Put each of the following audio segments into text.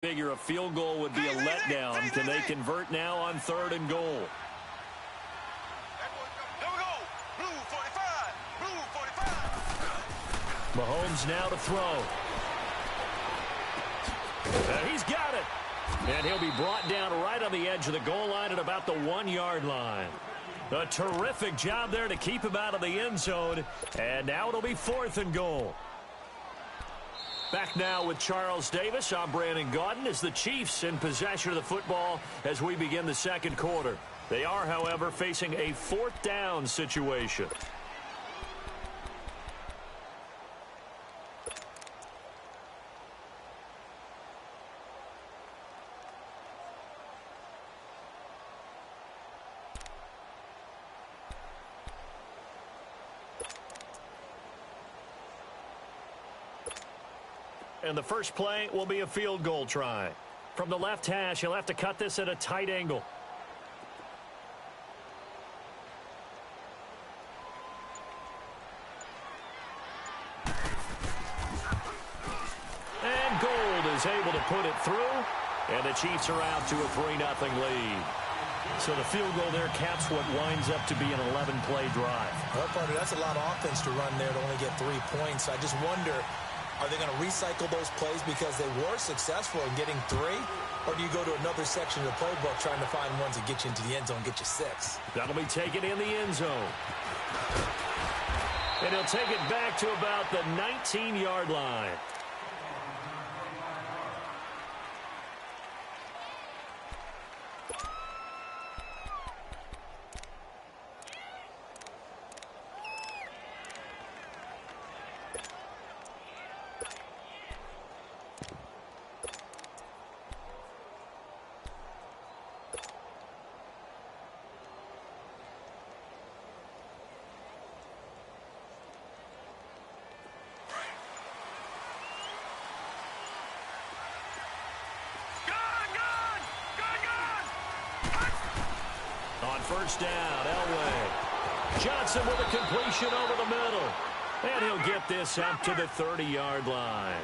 Figure a field goal would be a letdown. Can they convert now on 3rd and goal? Here we go. Blue 45. Blue 45. Mahomes now to throw. And he's got it. And he'll be brought down right on the edge of the goal line at about the 1-yard line. A terrific job there to keep him out of the end zone. And now it'll be 4th and goal. Back now with Charles Davis. I'm Brandon Gaudin as the Chiefs in possession of the football as we begin the second quarter. They are, however, facing a 4th down situation. And the first play will be a field goal try. From the left hash, he'll have to cut this at a tight angle. And Gold is able to put it through. And the Chiefs are out to a 3-0 lead. So the field goal there caps what winds up to be an 11-play drive. Well, partner, that's a lot of offense to run there to only get 3 points. I just wonder, are they going to recycle those plays because they were successful in getting 3? Or do you go to another section of the playbook trying to find ones that get you into the end zone, get you 6? That'll be taken in the end zone. And he'll take it back to about the 19-yard line. First down, Elway. Johnson with a completion over the middle. And he'll get this up to the 30-yard line.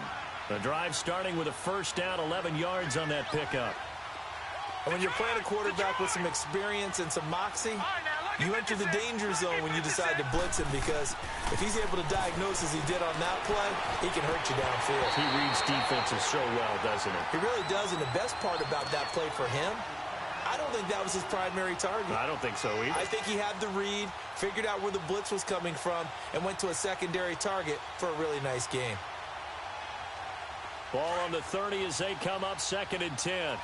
The drive starting with a first down, 11 yards on that pickup. And when you're playing a quarterback with some experience and some moxie, you enter the danger zone when you decide to blitz him, because if he's able to diagnose as he did on that play, he can hurt you downfield. He reads defenses so well, doesn't he? He really does, and the best part about that play for him, I don't think that was his primary target. I don't think so either. I think he had the read, figured out where the blitz was coming from, and went to a secondary target for a really nice game. Ball on the 30 as they come up 2nd and 10.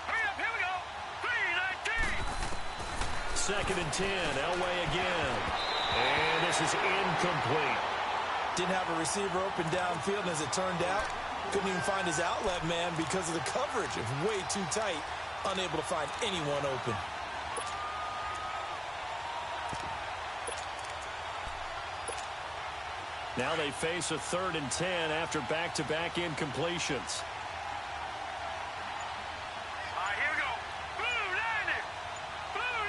Hurry up, here we go. 3-19. 2nd and 10, Elway again. And this is incomplete. Didn't have a receiver open downfield, and as it turned out, couldn't even find his outlet man because of the coverage. It was way too tight, unable to find anyone open. Now they face a 3rd and 10 after back-to-back incompletions. All right, here we go. Blue 90. Blue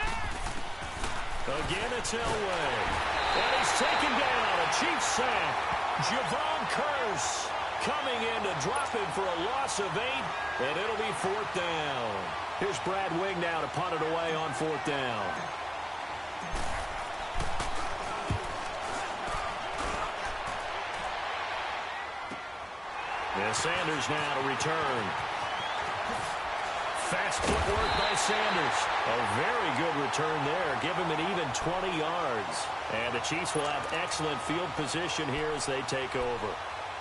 90. Again, it's Elway. And he's taken down. A Chiefs sack. Javon Curse coming in to drop him for a loss of 8, and it'll be 4th down. Here's Brad Wing now to punt it away on 4th down. And Sanders now to return. Fast footwork by Sanders. A very good return there. Give him an even 20 yards. And the Chiefs will have excellent field position here as they take over.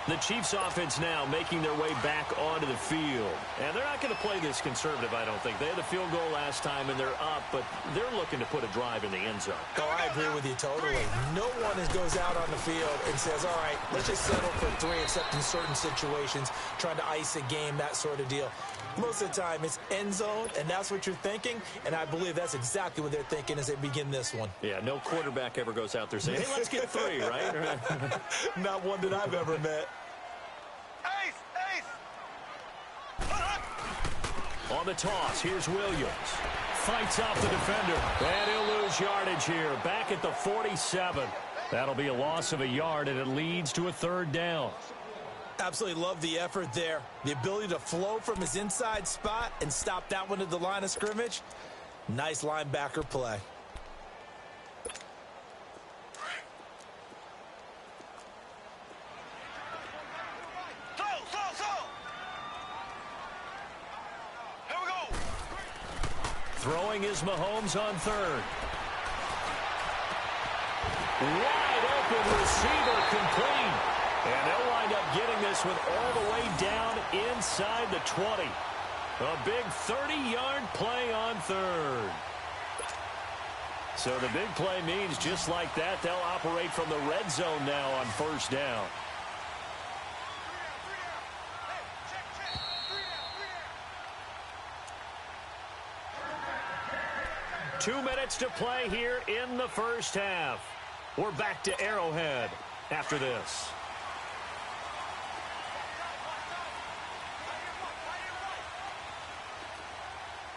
The Chiefs offense now making their way back onto the field. And they're not going to play this conservative, I don't think. They had the field goal last time, and they're up, but they're looking to put a drive in the end zone. Oh, I agree with you totally. No one goes out on the field and says, all right, let's just settle for 3, except in certain situations, trying to ice a game, that sort of deal. Most of the time, it's end zone, and that's what you're thinking, and I believe that's exactly what they're thinking as they begin this one. Yeah, no quarterback ever goes out there saying, hey, let's get 3, right? Not one that I've ever met. Ace! On the toss, here's Williams. Fights off the defender, and he'll lose yardage here. Back at the 47. That'll be a loss of a yard, and it leads to a 3rd down. Absolutely love the effort there. The ability to flow from his inside spot and stop that one at the line of scrimmage. Nice linebacker play. Throwing is Mahomes on third. Wide open receiver complete. And they'll wind up getting this one all the way down inside the 20. A big 30-yard play on third. So the big play means just like that, they'll operate from the red zone now on first down. Two minutes to play here in the first half. We're back to Arrowhead after this.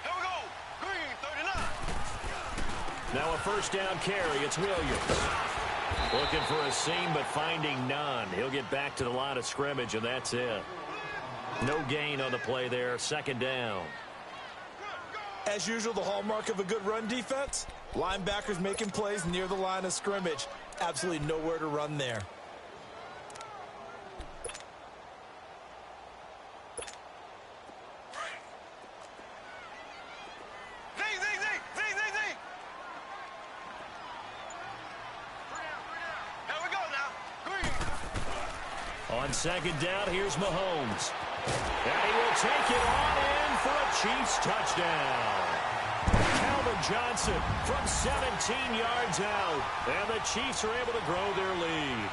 Here we go. Green, 39. Now a first down carry. It's Williams. Looking for a seam, but finding none. He'll get back to the line of scrimmage, and that's it. No gain on the play there. Second down. As usual, the hallmark of a good run defense, linebackers making plays near the line of scrimmage. Absolutely nowhere to run there. Here we go now. Green. On second down, here's Mahomes. And he will take it on in for a Chiefs touchdown. Calvin Johnson from 17 yards out. And the Chiefs are able to grow their lead.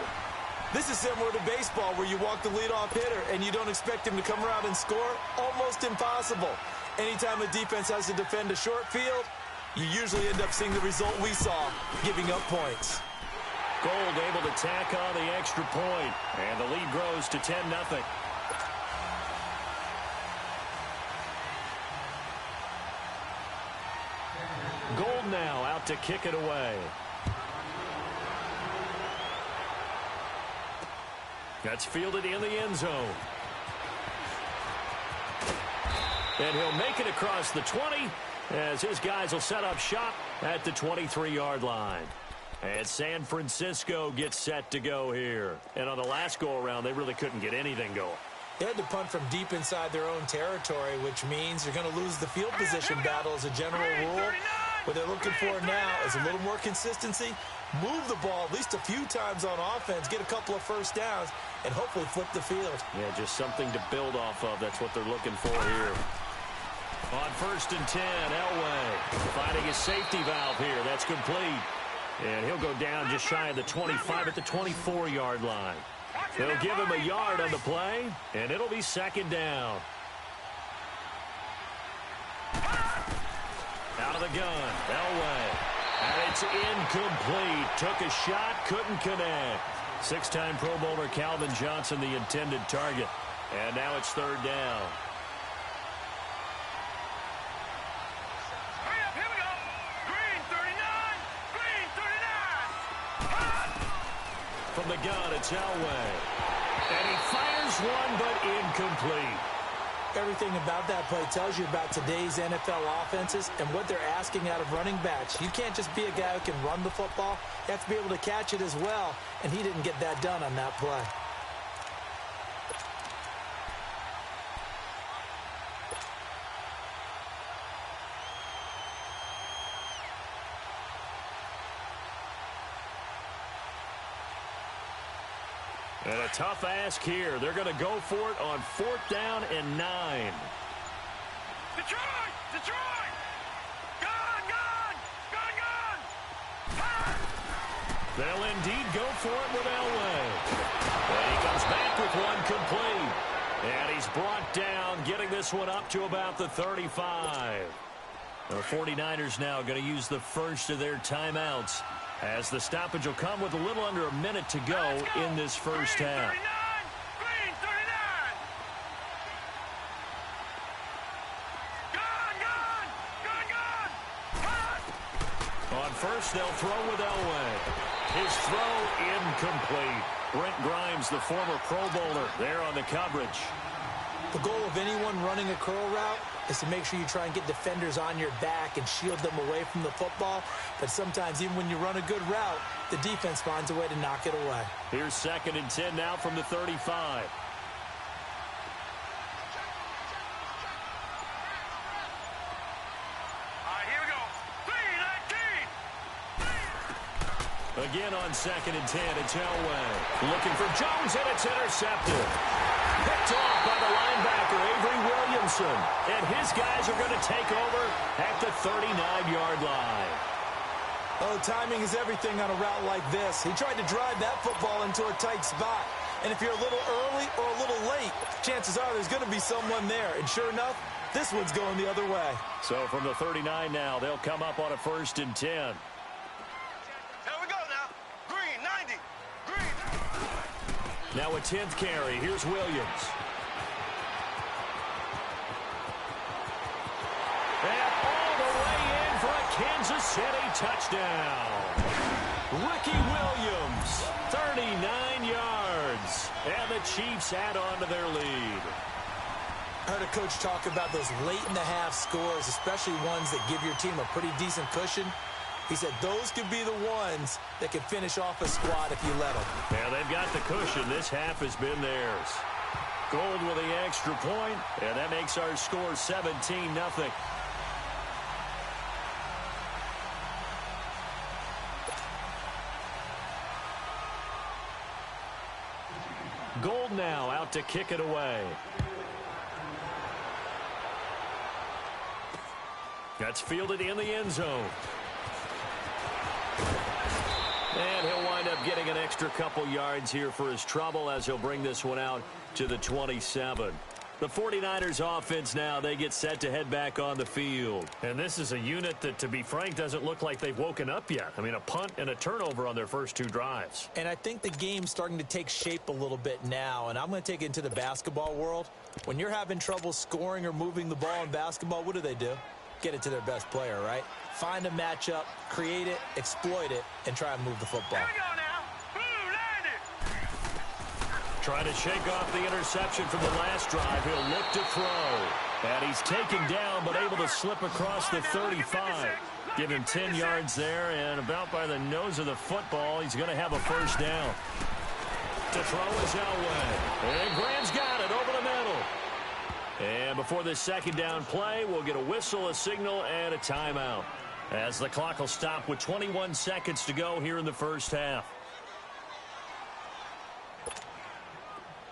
This is similar to baseball where you walk the leadoff hitter and you don't expect him to come around and score. Almost impossible. Anytime a defense has to defend a short field, you usually end up seeing the result we saw, giving up points. Gold able to tack on the extra point. And the lead grows to 10-0. Gold now out to kick it away. That's fielded in the end zone. And he'll make it across the 20 as his guys will set up shop at the 23-yard line. And San Francisco gets set to go here. And on the last go-around, they really couldn't get anything going. They had to punt from deep inside their own territory, which means you're going to lose the field position battle as a general rule. What they're looking for now is a little more consistency, move the ball at least a few times on offense, get a couple of first downs, and hopefully flip the field. Yeah, just something to build off of. That's what they're looking for here. On 1st and 10, Elway finding his safety valve here. That's complete. And he'll go down just shy of the 25 at the 24-yard line. They'll give him a yard on the play, and it'll be second down. Out of the gun, Elway. And it's incomplete. Took a shot, couldn't connect. Six-time Pro Bowler Calvin Johnson, the intended target. And now it's third down. Here we go. Green, 39. Green, 39. From the gun, it's Elway. And he fires one, but incomplete. Everything about that play tells you about today's NFL offenses and what they're asking out of running backs. You can't just be a guy who can run the football. You have to be able to catch it as well, and he didn't get that done on that play. And a tough ask here. They're going to go for it on 4th down and 9. Detroit! Detroit! Gun! Gun! Gun! Gun! They'll indeed go for it with Elway. And he comes back with one complete. And he's brought down, getting this one up to about the 35. The 49ers now going to use the first of their timeouts, as the stoppage will come with a little under a minute to go in this first half. Green, 39. Gun! Gun! Gun! On first, they'll throw with Elway. His throw incomplete. Brent Grimes, the former Pro Bowler, there on the coverage. The goal of anyone running a curl route is to make sure you try and get defenders on your back and shield them away from the football. But sometimes, even when you run a good route, the defense finds a way to knock it away. Here's 2nd and 10 now from the 35. Again on 2nd and 10, it's Elway. Looking for Jones, and it's intercepted. Picked off by the linebacker, Avery Williamson. And his guys are going to take over at the 39-yard line. Oh, timing is everything on a route like this. He tried to drive that football into a tight spot. And if you're a little early or a little late, chances are there's going to be someone there. And sure enough, this one's going the other way. So from the 39 now, they'll come up on a 1st and 10. Now a 10th carry. Here's Williams. And all the way in for a Kansas City touchdown. Ricky Williams, 39 yards. And the Chiefs add on to their lead. I heard a coach talk about those late-in-the-half scores, especially ones that give your team a pretty decent cushion. He said those could be the ones that can finish off a squad if you let them. Yeah, they've got the cushion. This half has been theirs. Gold with the extra point, and that makes our score 17-0. Gold now out to kick it away. That's fielded in the end zone. And he'll wind up getting an extra couple yards here for his trouble as he'll bring this one out to the 27. The 49ers offense now, they get set to head back on the field. And this is a unit that, to be frank, doesn't look like they've woken up yet. I mean, a punt and a turnover on their first 2 drives. And I think the game's starting to take shape a little bit now, and I'm going to take it into the basketball world. When you're having trouble scoring or moving the ball in basketball, what do? Get it to their best player, right? Find a matchup, create it, exploit it, and try and move the football. Here we go now. Boom, landed. Trying to shake off the interception from the last drive. He'll look to throw. And he's taken down, but able to slip across the 35. Give him 10 yards there, and about by the nose of the football, he's going to have a first down. To throw is Elway. And Graham's got it over the middle. And before this 2nd down play, we'll get a whistle, a signal, and a timeout, as the clock will stop with 21 seconds to go here in the first half.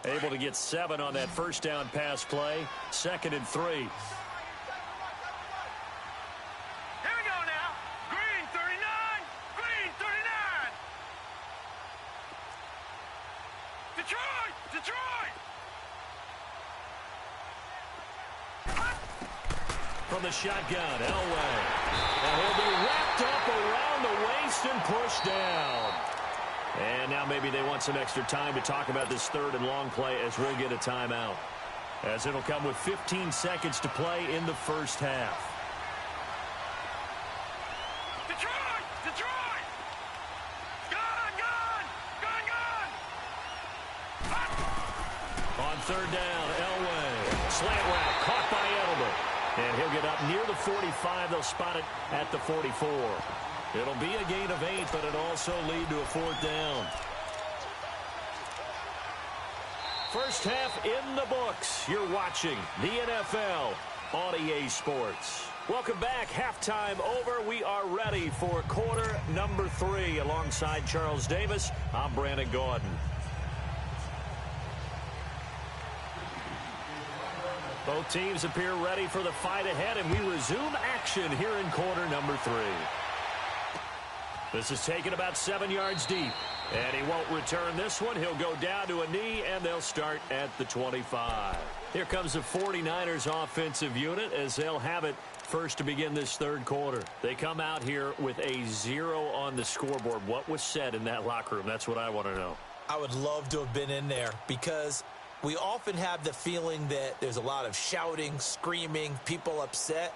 Able to get 7 on that first down pass play. 2nd and 3. Here we go now. Green 39. Green 39. Detroit. From the shotgun, Elway. And he'll be wrapped up around the waist and pushed down. And now maybe they want some extra time to talk about this 3rd and long play, as we'll get a timeout, as it'll come with 15 seconds to play in the first half. Detroit. Gun. On 3rd down, Elway. Slant route caught by Edelman. And he'll get up near the 45. They'll spot it at the 44. It'll be a gain of 8, but it'll also lead to a 4th down. First half in the books. You're watching the NFL on EA Sports. Welcome back. Halftime over. We are ready for quarter number 3. Alongside Charles Davis, I'm Brandon Gordon. Both teams appear ready for the fight ahead, and we resume action here in quarter number 3. This is taken about 7 yards deep, and he won't return this one. He'll go down to a knee, and they'll start at the 25. Here comes the 49ers offensive unit as they'll have it first to begin this 3rd quarter. They come out here with a 0 on the scoreboard. What was said in that locker room? That's what I want to know. I would love to have been in there, because we often have the feeling that there's a lot of shouting, screaming, people upset.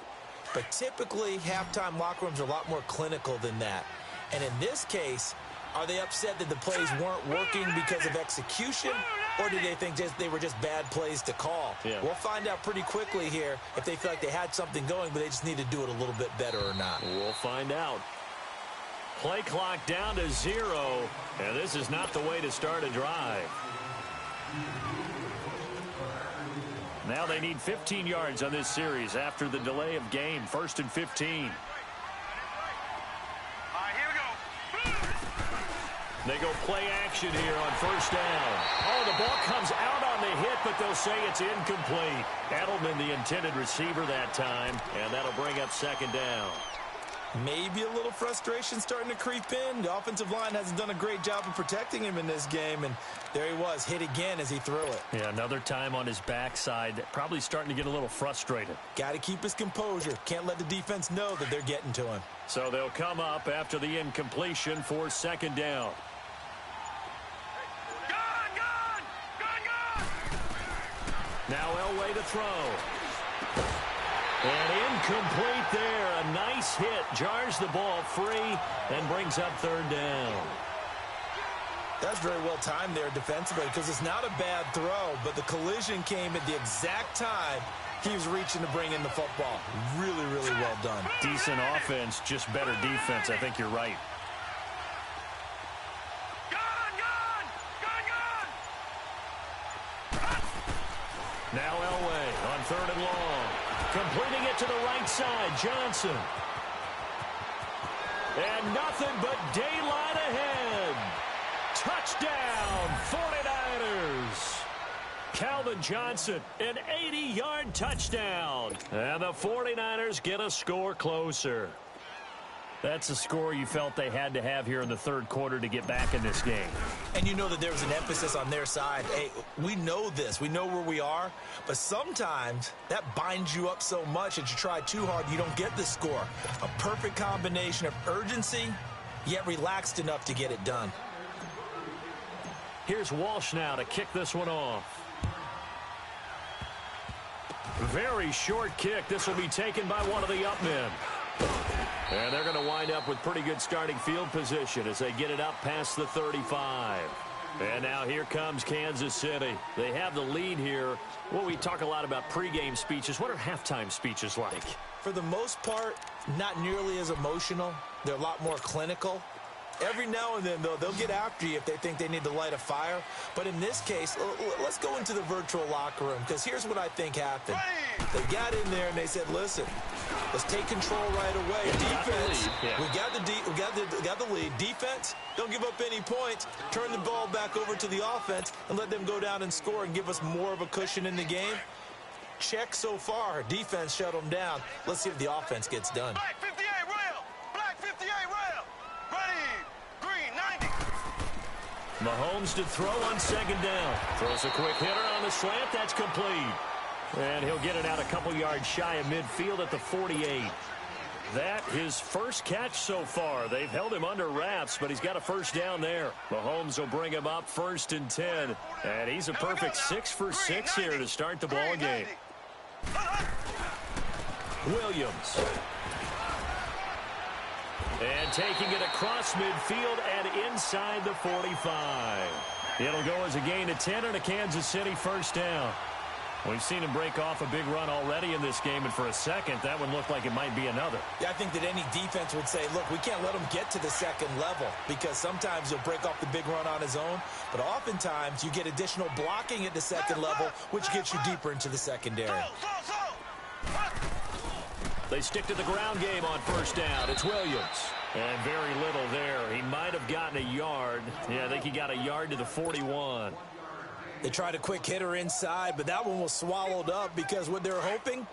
But typically, halftime locker rooms are a lot more clinical than that. And in this case, Are they upset that the plays weren't working because of execution, or do they think they were just bad plays to call? Yeah. We'll find out pretty quickly here if they feel like they had something going, but they just need to do it a little bit better or not. We'll find out. Play clock down to 0, and this is not the way to start a drive. Now they need 15 yards on this series after the delay of game. 1st and 15. They go play action here on 1st down. Oh, the ball comes out on the hit, but they'll say it's incomplete. Edelman, the intended receiver that time, and that'll bring up 2nd down. Maybe a little frustration starting to creep in. The offensive line hasn't done a great job of protecting him in this game, and there he was, hit again as he threw it. Yeah, another time on his backside, probably starting to get a little frustrated. Got to keep his composure. Can't let the defense know that they're getting to him. So they'll come up after the incompletion for 2nd down. Now Elway to throw. And incomplete there. A nice hit. Jars the ball free and brings up 3rd down. That's very well timed there defensively because it's not a bad throw, but the collision came at the exact time he was reaching to bring in the football. Really, really well done. Decent offense, just better defense. I think you're right. Now Elway on 3rd and long. Completing it to the right side, Johnson. And nothing but daylight ahead. Touchdown, 49ers. Calvin Johnson, an 80-yard touchdown. And the 49ers get a score closer. That's a score you felt they had to have here in the 3rd quarter to get back in this game. And you know that there was an emphasis on their side. Hey, we know this. We know where we are. But sometimes that binds you up so much that you try too hard, you don't get the score. A perfect combination of urgency, yet relaxed enough to get it done. Here's Walsh now to kick this one off. Very short kick. This will be taken by one of the up men. And they're going to wind up with pretty good starting field position as they get it up past the 35. And now here comes Kansas City. They have the lead here. Well, we talk a lot about pregame speeches. What are halftime speeches like? For the most part, not nearly as emotional. They're a lot more clinical. Every now and then, though, they'll get after you if they think they need to light a fire. But in this case, let's go into the virtual locker room, because here's what I think happened. They got in there and they said, listen, let's take control right away. Defense, we got the lead. Defense, don't give up any points. Turn the ball back over to the offense and let them go down and score and give us more of a cushion in the game. Check so far. Defense shut them down. Let's see if the offense gets done. Black 58 rail. Black 58 rail. Ready. Green 90. Mahomes to throw on 2nd down. Throws a quick hitter on the slant. That's complete. And he'll get it out a couple yards shy of midfield at the 48. That his first catch so far. They've held him under wraps, but he's got a 1st down there. Mahomes will bring him up 1st and 10. And he's a perfect 6 for 6 here to start the ball game. Williams. And taking it across midfield and inside the 45. It'll go as a gain of 10 and a Kansas City 1st down. We've seen him break off a big run already in this game, and for a second, that one looked like it might be another. Yeah, I think that any defense would say, look, we can't let him get to the 2nd level, because sometimes he'll break off the big run on his own, but oftentimes you get additional blocking at the 2nd level, which gets you deeper into the secondary. They stick to the ground game on 1st down. It's Williams. And very little there. He might have gotten a yard. Yeah, I think he got a yard to the 41. They tried a quick hitter inside, but that one was swallowed up because what they're hoping,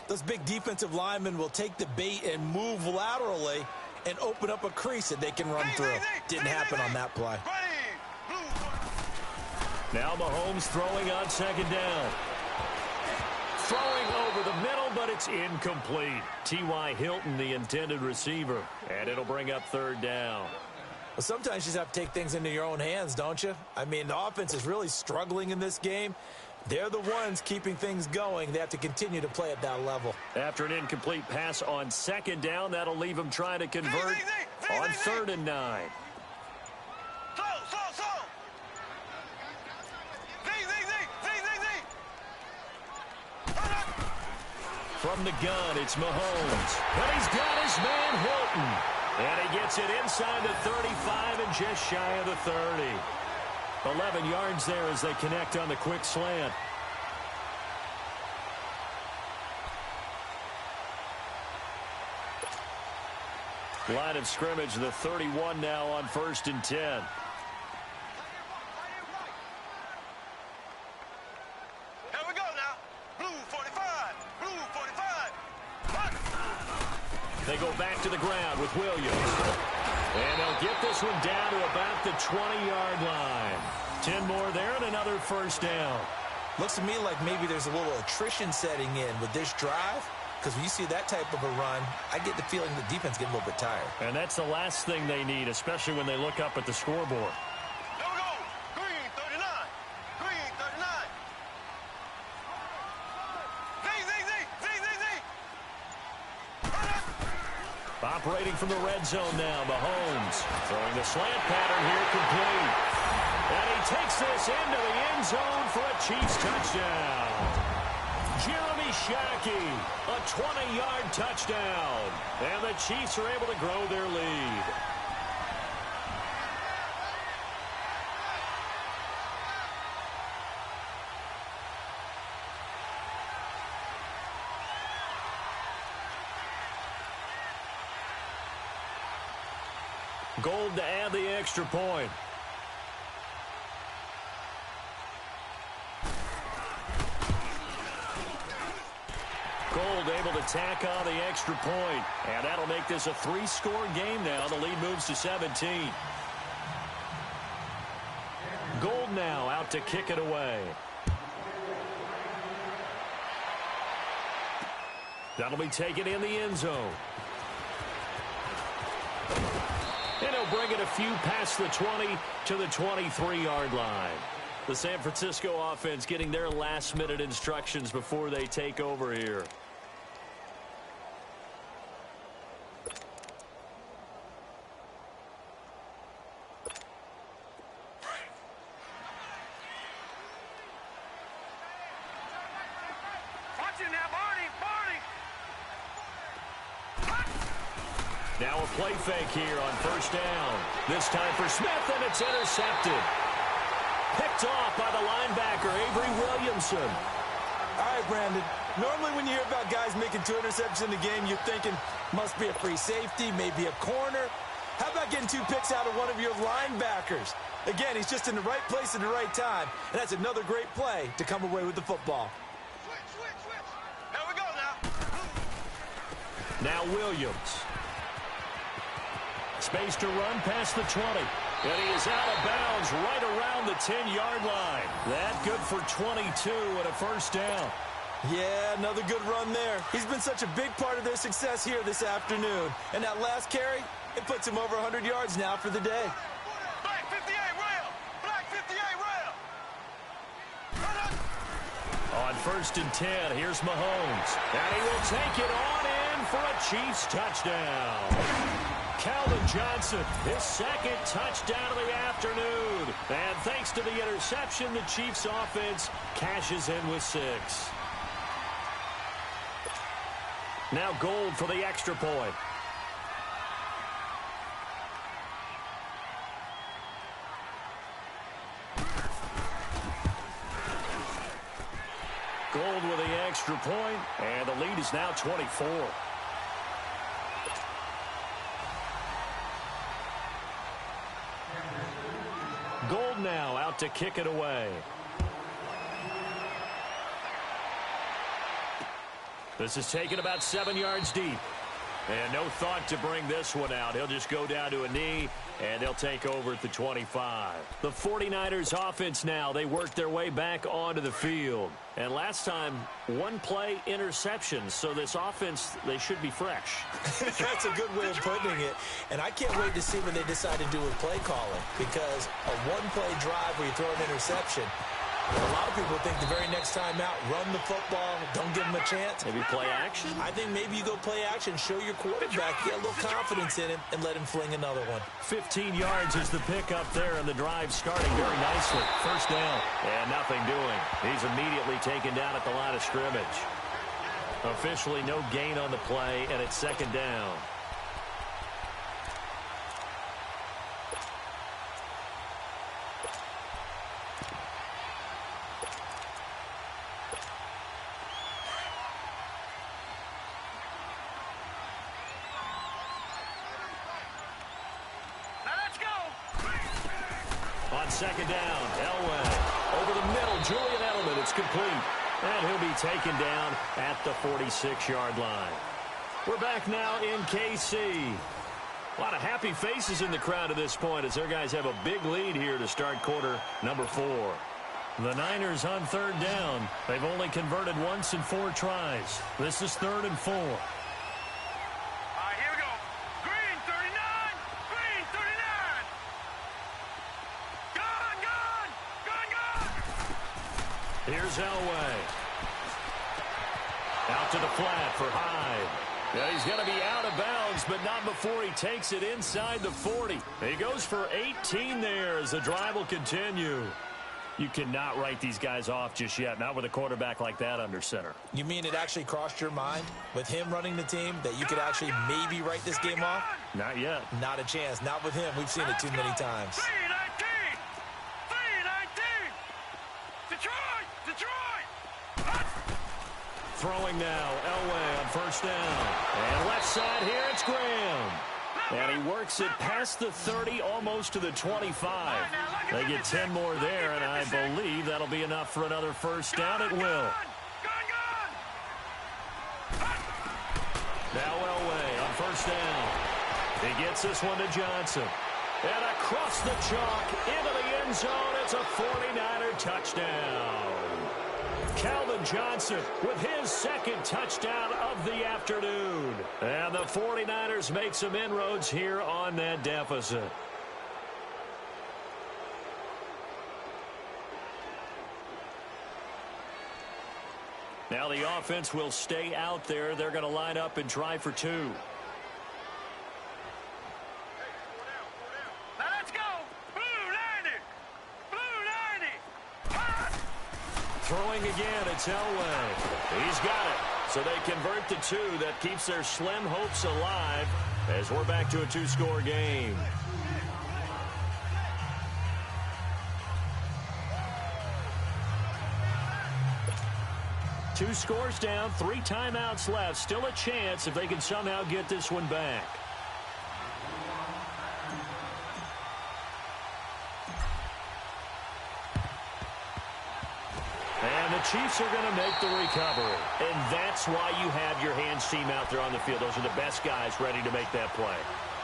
those big defensive linemen will take the bait and move laterally and open up a crease that they can run through. Didn't happen on that play. Now Mahomes throwing on 2nd down. Throwing over the middle, but it's incomplete. T.Y. Hilton, the intended receiver, and it'll bring up 3rd down. Well, sometimes you just have to take things into your own hands, don't you? I mean, the offense is really struggling in this game. They're the ones keeping things going. They have to continue to play at that level. After an incomplete pass on 2nd down, that'll leave them trying to convert on 3rd and 9. From the gun, it's Mahomes. And he's got his man Hilton. And he gets it inside the 35 and just shy of the 30. 11 yards there as they connect on the quick slant. Line of scrimmage, the 31 now on 1st and 10. Here we go now. Blue 45. Blue 45. What? They go back to the ground with Williams. And they'll get this one down to about the 20-yard line. 10 more there and another first down. Looks to me like maybe there's a little attrition setting in with this drive. Because when you see that type of a run, I get the feeling the defense getting a little bit tired. And that's the last thing they need, especially when they look up at the scoreboard. There we go. Green 39. Green 39. Z. Operating from the red zone now, Mahomes. Throwing the slant pattern here complete. And he takes this into the end zone for a Chiefs touchdown. Jeremy Shockey, a 20-yard touchdown. And the Chiefs are able to grow their lead. Gold to add the extra point. Gold able to tack on the extra point. And that'll make this a 3-score game now. The lead moves to 17. Gold now out to kick it away. That'll be taken in the end zone. And he'll bring it a few past the 20 to the 23-yard line. The San Francisco offense getting their last-minute instructions before they take over here. Now a play fake here on first down. This time for Smith, and it's intercepted. Picked off by the linebacker, Avery Williamson. All right, Brandon. Normally when you hear about guys making 2 interceptions in the game, you're thinking must be a free safety, maybe a corner. How about getting 2 picks out of one of your linebackers? Again, he's just in the right place at the right time, and that's another great play to come away with the football. Switch. Here we go now. Now Williams. Space to run past the 20. And he is out of bounds right around the 10-yard line. That good for 22 and a first down. Yeah, another good run there. He's been such a big part of their success here this afternoon. And that last carry, it puts him over 100 yards now for the day. Black 58 rail. Black 58 rail. On first and 10, here's Mahomes. And he will take it on in for a Chiefs touchdown. Calvin Johnson, his second touchdown of the afternoon. And thanks to the interception, the Chiefs offense cashes in with 6. Now Gold for the extra point. Gold with the extra point, and the lead is now 24. Gold now out to kick it away. This is taken about 7 yards deep. And no thought to bring this one out. He'll just go down to a knee, and they'll take over at the 25. The 49ers offense now, they work their way back onto the field. And last time, 1 play interception. So this offense, they should be fresh. That's a good way of putting it. And I can't wait to see what they decide to do with play calling. Because a 1-play drive where you throw an interception, a lot of people think the very next time out, run the football, don't give him a chance. Maybe play action? I think maybe you go play action, show your quarterback, get a little confidence in him, and let him fling another one. 15 yards is the pickup there, and the drive starting very nicely. First down, and nothing doing. He's immediately taken down at the line of scrimmage. Officially no gain on the play, and it's second down. On second down, Elway. Over the middle, Julian Edelman. It's complete. And he'll be taken down at the 46-yard line. We're back now in KC. A lot of happy faces in the crowd at this point as their guys have a big lead here to start quarter number 4. The Niners on third down. They've only converted once in 4 tries. This is 3rd and 4. Here's Elway. Out to the flat for Hyde. Yeah, he's going to be out of bounds, but not before he takes it inside the 40. He goes for 18 there as the drive will continue. You cannot write these guys off just yet, not with a quarterback like that under center. You mean it actually crossed your mind with him running the team that you could actually maybe write this game off? Not yet. Not a chance. Not with him. We've seen it too many times. Throwing now, Elway on first down. And left side here, it's Graham. And he works it past the 30, almost to the 25. They get 10 more there, and I believe that'll be enough for another first down. It will. Now Elway on first down. He gets this one to Johnson. And across the chalk, into the end zone, it's a 49er touchdown. Calvin Johnson with his second touchdown of the afternoon. And the 49ers make some inroads here on that deficit. Now the offense will stay out there. They're going to line up and try for 2. Throwing again, it's Elway. He's got it. So they convert the 2. That keeps their slim hopes alive as we're back to a 2-score game. Two scores down, 3 timeouts left. Still a chance if they can somehow get this one back. And the Chiefs are going to make the recovery. And that's why you have your hands team out there on the field. Those are the best guys ready to make that play.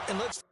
And let's